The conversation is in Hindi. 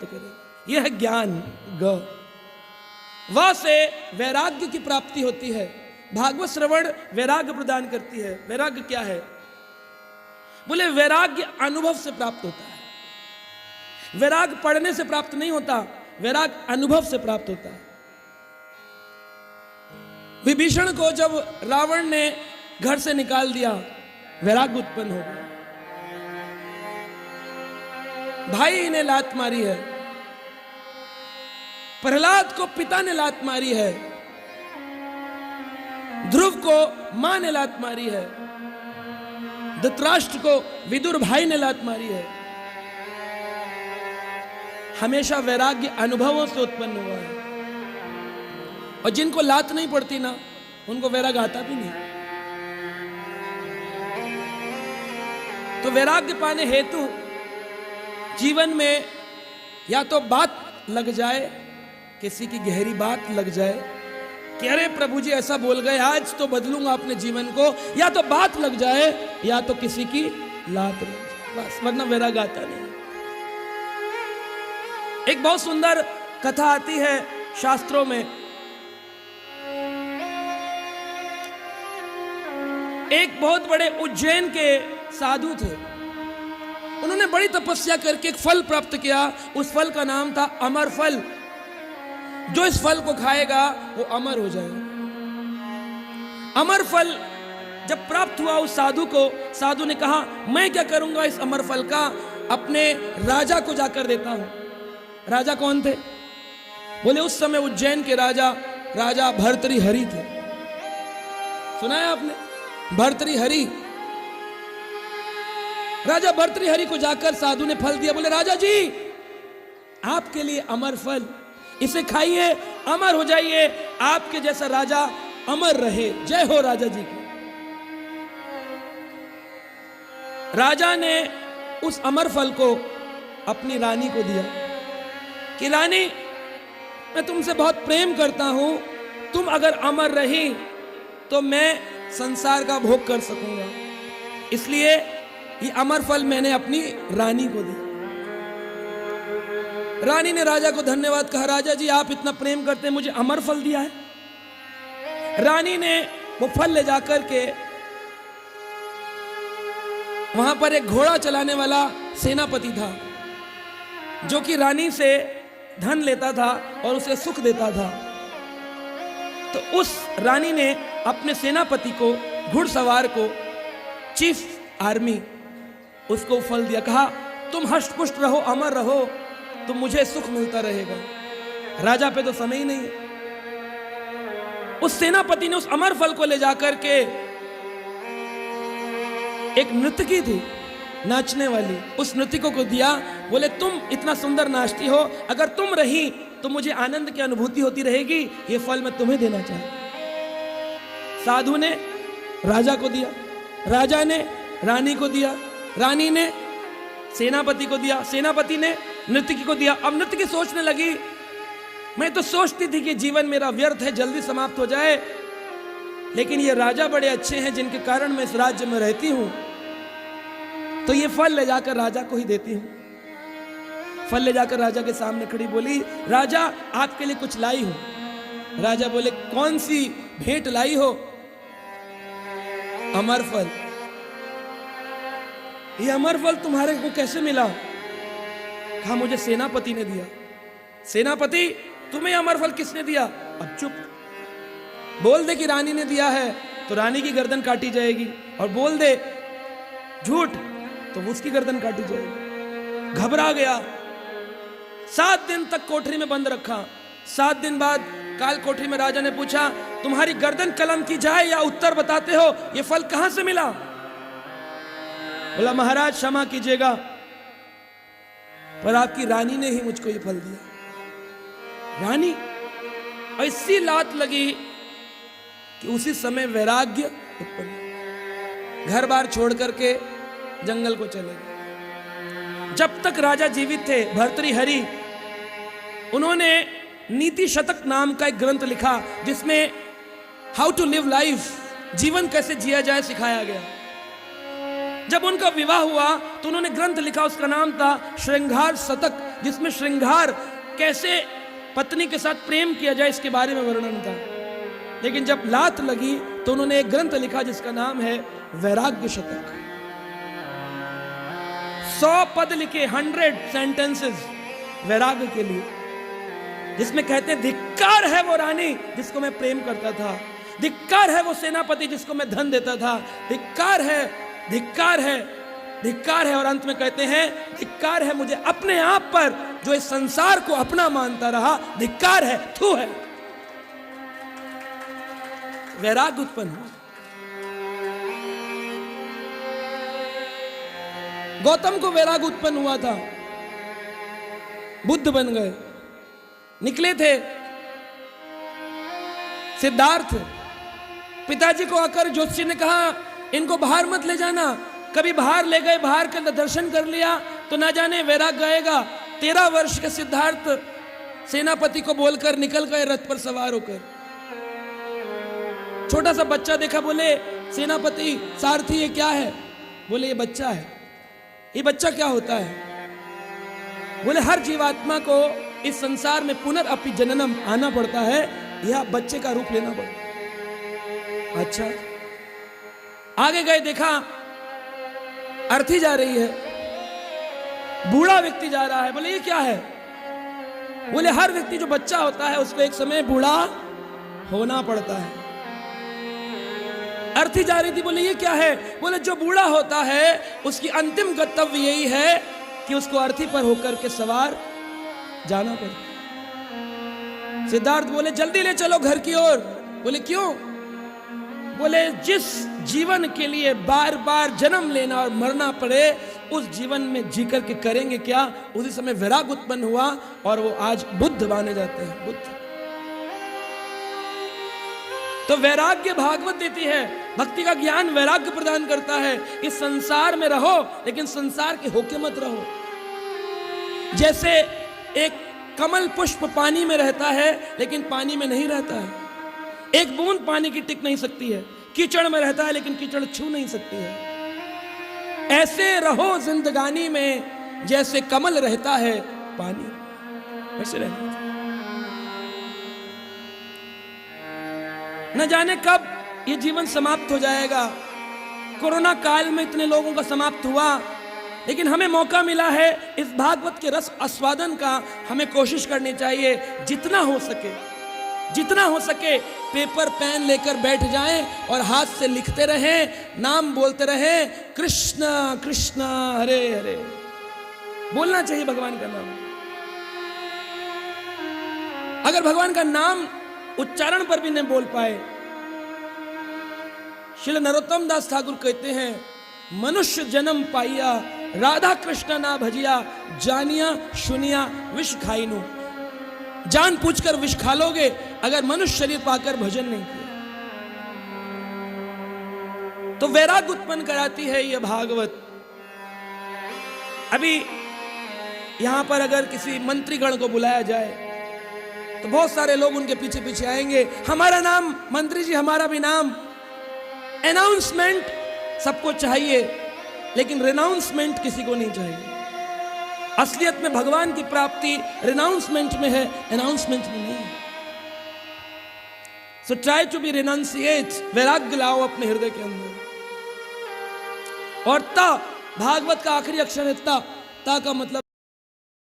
करेगा। यह है ज्ञान। ग व से वैराग्य की प्राप्ति होती है। भागवत श्रवण वैराग्य प्रदान करती है। वैराग्य क्या है? बोले वैराग्य अनुभव से प्राप्त होता है। वैराग्य पढ़ने से प्राप्त नहीं होता, वैराग्य अनुभव से प्राप्त होता है। विभीषण को जब रावण ने घर से निकाल दिया, वैराग्य उत्पन्न हो गया। भाई ने लात मारी है, प्रहलाद को पिता ने लात मारी है, ध्रुव को मां ने लात मारी है, धृतराष्ट्र को विदुर भाई ने लात मारी है। हमेशा वैराग्य अनुभवों से उत्पन्न हुआ है। और जिनको लात नहीं पड़ती ना, उनको वैराग्य आता भी नहीं। तो वैराग्य पाने हेतु जीवन में या तो बात लग जाए, किसी की गहरी बात लग जाए कि अरे प्रभु जी ऐसा बोल गए, आज तो बदलूंगा अपने जीवन को, या तो बात लग जाए या तो किसी की लात लग जाए, बस, वरना वैराग्य आता नहीं। एक बहुत सुंदर कथा आती है शास्त्रों में। एक बहुत बड़े उज्जैन के साधु थे। उन्होंने बड़ी तपस्या करके एक फल प्राप्त किया। उस फल का नाम था अमर फल। जो इस फल को खाएगा वो अमर हो जाएगा। अमर फल जब प्राप्त हुआ उस साधु को, साधु ने कहा मैं क्या करूंगा इस अमर फल का, अपने राजा को जाकर देता हूं। राजा कौन थे? बोले उस समय उज्जैन के राजा भर्तृहरि थे। सुना है आपने? भर्तृहरि। राजा भर्तृहरि को जाकर साधु ने फल दिया। बोले राजा जी आपके लिए अमर फल, इसे खाइए, अमर हो जाइए, आपके जैसा राजा अमर रहे। जय हो राजा जी की। राजा ने उस अमर फल को अपनी रानी को दिया कि रानी मैं तुमसे बहुत प्रेम करता हूं, तुम अगर अमर रही तो मैं संसार का भोग कर सकूंगा, इसलिए ये अमर फल मैंने अपनी रानी को दिया। रानी ने राजा को धन्यवाद कहा, राजा जी आप इतना प्रेम करते हैं, मुझे अमर फल दिया है। रानी ने वो फल ले जाकर के वहां पर एक घोड़ा चलाने वाला सेनापति था, जो कि रानी से धन लेता था और उसे सुख देता था। तो उस रानी ने अपने सेनापति को, घुड़सवार को, चीफ आर्मी, उसको फल दिया। कहा तुम हष्टपुष्ट रहो, अमर रहो, तो मुझे सुख मिलता रहेगा। राजा पे तो समय ही नहीं। उस सेनापति ने उस अमर फल को ले जाकर के एक नर्तकी थी नाचने वाली, उस नर्तकी को दिया। बोले तुम इतना सुंदर नाचती हो, अगर तुम रही तो मुझे आनंद की अनुभूति होती रहेगी, ये फल मैं तुम्हें देना चाहता। साधु ने राजा को दिया, राजा ने रानी को दिया, रानी ने सेनापति को दिया, सेनापति ने नर्तकी को दिया। अब नर्तकी सोचने लगी मैं तो सोचती थी कि जीवन मेरा व्यर्थ है, जल्दी समाप्त हो जाए, लेकिन ये राजा बड़े अच्छे हैं जिनके कारण मैं इस राज्य में रहती हूं, तो ये फल ले जाकर राजा को ही देती हूं। फल ले जाकर राजा के सामने खड़ी, बोली राजा आपके लिए कुछ लाई हूं। राजा बोले कौन सी भेंट लाई हो? अमर फल। ये अमर फल तुम्हारे को कैसे मिला? कहा मुझे सेनापति ने दिया। सेनापति तुम्हें अमर फल किसने दिया? अब चुप। बोल दे कि रानी ने दिया है तो रानी की गर्दन काटी जाएगी, और बोल दे झूठ तो उसकी गर्दन काटी जाएगी। घबरा गया। 7 दिन तक कोठरी में बंद रखा। 7 दिन बाद काल कोठरी में राजा ने पूछा तुम्हारी गर्दन कलम की जाए या उत्तर बताते हो, ये फल कहां से मिला? बोला महाराज क्षमा कीजिएगा, पर आपकी रानी ने ही मुझको ये फल दिया। रानी ऐसी लात लगी कि उसी समय वैराग्य उत्पन्न। घर बार छोड़ करके जंगल को चले गए। जब तक राजा जीवित थे भर्तृहरि, उन्होंने नीति शतक नाम का एक ग्रंथ लिखा जिसमें हाउ टू लिव लाइफ, जीवन कैसे जिया जाए सिखाया गया। जब उनका विवाह हुआ तो उन्होंने ग्रंथ लिखा, उसका नाम था श्रृंगार शतक, जिसमें श्रृंगार, कैसे पत्नी के साथ प्रेम किया जाए, इसके बारे में वर्णन था। लेकिन जब लात लगी तो उन्होंने एक ग्रंथ लिखा जिसका नाम है वैराग्य शतक। 100 पद लिखे, 100 सेंटेंसेस वैराग्य के लिए, जिसमें कहते हैं धिक्कार है वो रानी जिसको मैं प्रेम करता था, धिक्कार है वो सेनापति जिसको मैं धन देता था, धिक्कार है, धिक्कार है, धिक्कार है। और अंत में कहते हैं धिक्कार है मुझे अपने आप पर जो इस संसार को अपना मानता रहा, धिक्कार है, थू है। वैराग्य उत्पन्न हुआ। गौतम को वैराग्य उत्पन्न हुआ था, बुद्ध बन गए, निकले थे। सिद्धार्थ, पिताजी को आकर ज्योतिषी ने कहा इनको बाहर मत ले जाना, कभी बाहर ले गए, बाहर के दर्शन कर लिया तो ना जाने वैराग्य आएगा। 13 वर्ष के सिद्धार्थ सेनापति को बोलकर निकल गए रथ पर सवार होकर। छोटा सा बच्चा देखा, बोले सेनापति सारथी ये क्या है? बोले ये बच्चा है। ये बच्चा क्या होता है? बोले हर जीवात्मा को इस संसार में पुनरअपि जननम आना पड़ता है, यह बच्चे का रूप लेना पड़ता है। अच्छा, आगे गए, देखा अर्थी जा रही है, बूढ़ा व्यक्ति जा रहा है। बोले ये क्या है? बोले हर व्यक्ति जो बच्चा होता है उसको एक समय बूढ़ा होना पड़ता है। अर्थी जा रही थी, बोले ये क्या है? बोले जो बूढ़ा होता है उसकी अंतिम गंतव्य यही है कि उसको अर्थी पर होकर के सवार जाना पड़ता है। सिद्धार्थ बोले जल्दी ले चलो घर की ओर। बोले क्यों? बोले जिस जीवन के लिए बार बार जन्म लेना और मरना पड़े, उस जीवन में जीकर के करेंगे क्या? उसी समय वैराग्य उत्पन्न हुआ और वो आज बुद्ध माने जाते हैं, बुद्ध। तो वैराग्य भागवत देती है, भक्ति का ज्ञान वैराग्य प्रदान करता है। इस संसार में रहो लेकिन संसार के होके मत रहो। जैसे एक कमल पुष्प पानी में रहता है लेकिन पानी में नहीं रहता है, एक बूंद पानी की टिक नहीं सकती है, कीचड़ में रहता है लेकिन कीचड़ छू नहीं सकती है। ऐसे रहो जिंदगानी में जैसे कमल रहता है पानी, वैसे रहना। न जाने कब ये जीवन समाप्त हो जाएगा। कोरोना काल में इतने लोगों का समाप्त हुआ, लेकिन हमें मौका मिला है इस भागवत के रस आस्वादन का। हमें कोशिश करनी चाहिए जितना हो सके, जितना हो सके पेपर पेन लेकर बैठ जाएं और हाथ से लिखते रहें, नाम बोलते रहें, कृष्ण कृष्ण हरे हरे। बोलना चाहिए भगवान का नाम। अगर भगवान का नाम उच्चारण पर भी नहीं बोल पाए, श्री नरोत्तम दास ठाकुर कहते हैं मनुष्य जन्म पाइया राधा कृष्ण ना भजिया, जानिया सुनिया विष खाइनु। जान पूछकर विष खा लोगे अगर मनुष्य शरीर पाकर भजन नहीं किया। तो वैराग्य उत्पन्न कराती है यह भागवत। अभी यहां पर अगर किसी मंत्रीगण को बुलाया जाए तो बहुत सारे लोग उनके पीछे पीछे आएंगे, हमारा नाम मंत्री जी, हमारा भी नाम। अनाउंसमेंट सबको चाहिए लेकिन रिनाउंसमेंट किसी को नहीं चाहिए। असलियत में भगवान की प्राप्ति रिनाउंसमेंट में है, अनाउंसमेंट में नहीं। सो ट्राई टू बी रिनाउंसिएट, वैराग्य लाओ अपने हृदय के अंदर। और ता, भागवत का आखिरी अक्षर है ता। ता का मतलब